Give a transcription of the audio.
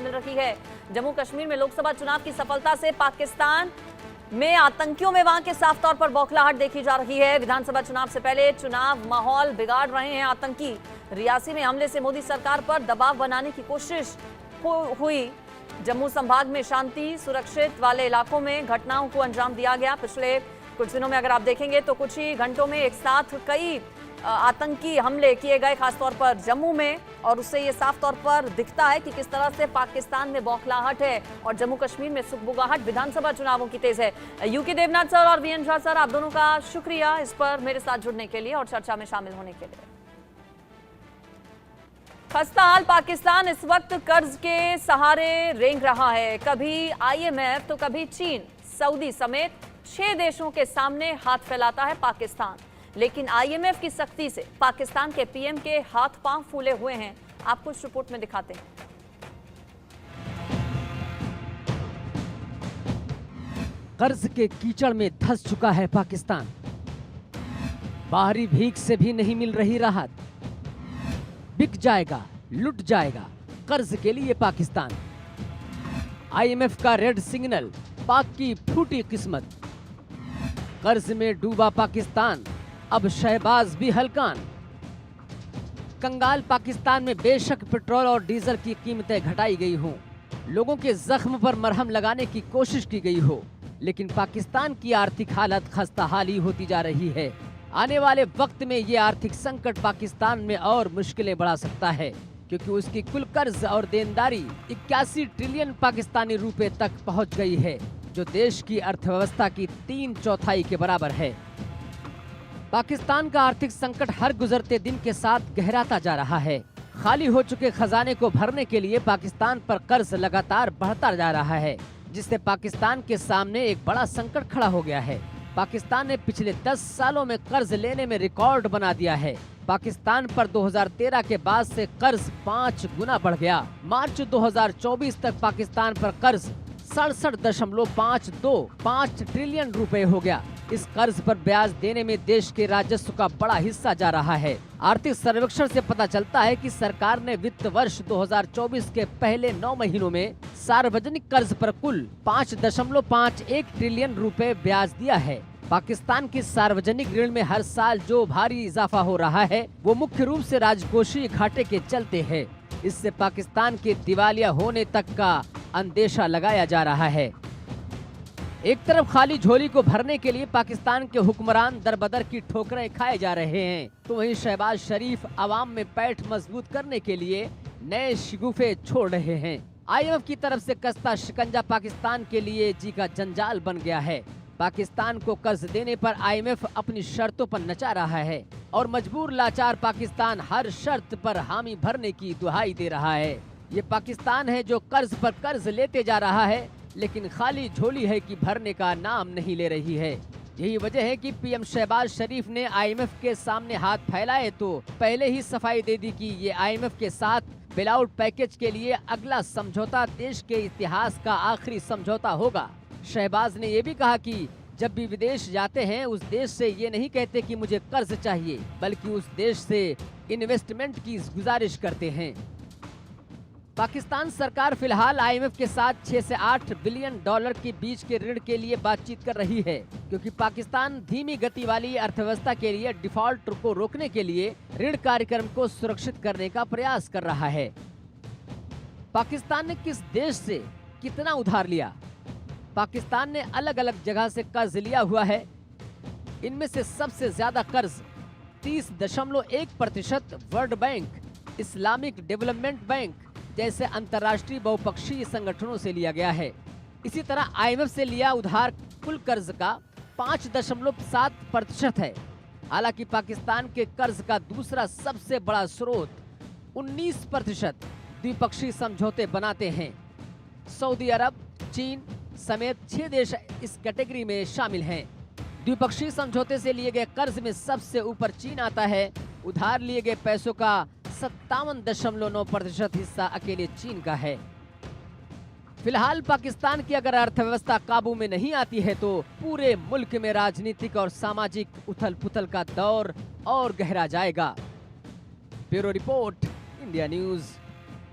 मिल रही है। जम्मू कश्मीर में लोकसभा चुनाव की सफलता से पाकिस्तान में आतंकियों में वहां के साफ तौर पर बौखलाहट देखी जा रही है। विधानसभा चुनाव से पहले चुनाव माहौल बिगाड़ रहे हैं आतंकी। रियासी में हमले से मोदी सरकार पर दबाव बनाने की कोशिश हुई। जम्मू संभाग में शांति सुरक्षित वाले इलाकों में घटनाओं को अंजाम दिया गया। पिछले कुछ दिनों में अगर आप देखेंगे तो कुछ ही घंटों में एक साथ कई आतंकी हमले किए गए, खासतौर पर जम्मू में, और उससे ये साफ तौर पर दिखता है कि किस तरह से पाकिस्तान में बौखलाहट है और जम्मू कश्मीर में सुगबुगाहट विधानसभा चुनावों की तेज है। यूके देवनाथ सर और वीएन झा सर, आप दोनों का शुक्रिया इस पर मेरे साथ जुड़ने के लिए और चर्चा में शामिल होने के लिए। खस्ता हाल पाकिस्तान इस वक्त कर्ज के सहारे रेंग रहा है। कभी आईएमएफ तो कभी चीन, सऊदी समेत 6 देशों के सामने हाथ फैलाता है पाकिस्तान। लेकिन आईएमएफ की सख्ती से पाकिस्तान के पीएम के हाथ पांव फूले हुए हैं। आपको इस रिपोर्ट में दिखाते हैं। कर्ज के कीचड़ में धंस चुका है पाकिस्तान। बाहरी भीख से भी नहीं मिल रही राहत। बिक जाएगा, लुट जाएगा कर्ज के लिए पाकिस्तान। आईएमएफ का रेड सिग्नल, पाक की फूटी किस्मत। कर्ज में डूबा पाकिस्तान, अब शहबाज भी हलकान। कंगाल पाकिस्तान में बेशक पेट्रोल और डीजल की कीमतें घटाई गई हों, लोगों के जख्म पर मरहम लगाने की कोशिश की गई हो, लेकिन पाकिस्तान की आर्थिक हालत खस्ताहाली होती जा रही है। आने वाले वक्त में ये आर्थिक संकट पाकिस्तान में और मुश्किलें बढ़ा सकता है, क्योंकि उसकी कुल कर्ज और देनदारी 81 ट्रिलियन पाकिस्तानी रुपए तक पहुंच गई है, जो देश की अर्थव्यवस्था की 3/4 के बराबर है। पाकिस्तान का आर्थिक संकट हर गुजरते दिन के साथ गहराता जा रहा है। खाली हो चुके खजाने को भरने के लिए पाकिस्तान पर कर्ज लगातार बढ़ता जा रहा है, जिससे पाकिस्तान के सामने एक बड़ा संकट खड़ा हो गया है। पाकिस्तान ने पिछले 10 सालों में कर्ज लेने में रिकॉर्ड बना दिया है। पाकिस्तान पर 2013 के बाद से कर्ज 5 गुना बढ़ गया। मार्च 2024 तक पाकिस्तान पर कर्ज 67.5 ट्रिलियन रुपए हो गया। इस कर्ज पर ब्याज देने में देश के राजस्व का बड़ा हिस्सा जा रहा है। आर्थिक सर्वेक्षण से पता चलता है कि सरकार ने वित्त वर्ष 2024 के पहले 9 महीनों में सार्वजनिक कर्ज पर कुल 5.51 ट्रिलियन रुपए ब्याज दिया है। पाकिस्तान की सार्वजनिक ऋण में हर साल जो भारी इजाफा हो रहा है, वो मुख्य रूप से राजकोषीय घाटे के चलते है। इससे पाकिस्तान के दिवालिया होने तक का अंदेशा लगाया जा रहा है। एक तरफ खाली झोली को भरने के लिए पाकिस्तान के हुक्मरान दरबदर की ठोकरें खाए जा रहे हैं, तो वहीं शहबाज शरीफ आवाम में पैठ मजबूत करने के लिए नए शिगुफे छोड़ रहे हैं। आईएमएफ की तरफ से कसता शिकंजा पाकिस्तान के लिए जी का जंजाल बन गया है। पाकिस्तान को कर्ज देने पर आईएमएफ अपनी शर्तों पर नचा रहा है और मजबूर लाचार पाकिस्तान हर शर्त पर हामी भरने की दुहाई दे रहा है। ये पाकिस्तान है जो कर्ज पर कर्ज लेते जा रहा है, लेकिन खाली झोली है कि भरने का नाम नहीं ले रही है। यही वजह है कि पीएम शहबाज शरीफ ने आईएमएफ के सामने हाथ फैलाए तो पहले ही सफाई दे दी कि ये आईएमएफ के साथ बेलआउट पैकेज के लिए अगला समझौता देश के इतिहास का आखिरी समझौता होगा। शहबाज ने ये भी कहा कि जब भी विदेश जाते हैं उस देश से ये नहीं कहते कि मुझे कर्ज चाहिए, बल्कि उस देश से इन्वेस्टमेंट की गुजारिश करते हैं। पाकिस्तान सरकार फिलहाल आईएमएफ के साथ 6 से 8 बिलियन डॉलर के बीच के ऋण के लिए बातचीत कर रही है, क्योंकि पाकिस्तान धीमी गति वाली अर्थव्यवस्था के लिए डिफॉल्ट को रोकने के लिए ऋण कार्यक्रम को सुरक्षित करने का प्रयास कर रहा है। पाकिस्तान ने किस देश से कितना उधार लिया? पाकिस्तान ने अलग अलग जगह से कर्ज लिया हुआ है। इनमें से सबसे ज्यादा कर्ज 30.1% world bank, Islamic development bank जैसे अंतर्राष्ट्रीय बहुपक्षीय संगठनों से लिया गया है। इसी तरह आईएमएफ से लिया उधार कुल कर्ज का 5.7% है। हालांकि पाकिस्तान के कर्ज का दूसरा सबसे बड़ा स्रोत 19% द्विपक्षीय समझौते बनाते हैं। सऊदी अरब, चीन समेत 6 देश इस कैटेगरी में शामिल हैं। द्विपक्षीय समझौते से लिए गए कर्ज में सबसे ऊपर चीन आता है। उधार लिए गए पैसों का 57.9% हिस्सा अकेले चीन का है। फिलहाल पाकिस्तान की अगर अर्थव्यवस्था काबू में नहीं आती है तो पूरे मुल्क में राजनीतिक और सामाजिक उथल पुथल का दौर और गहरा जाएगा। Bureau report, India news.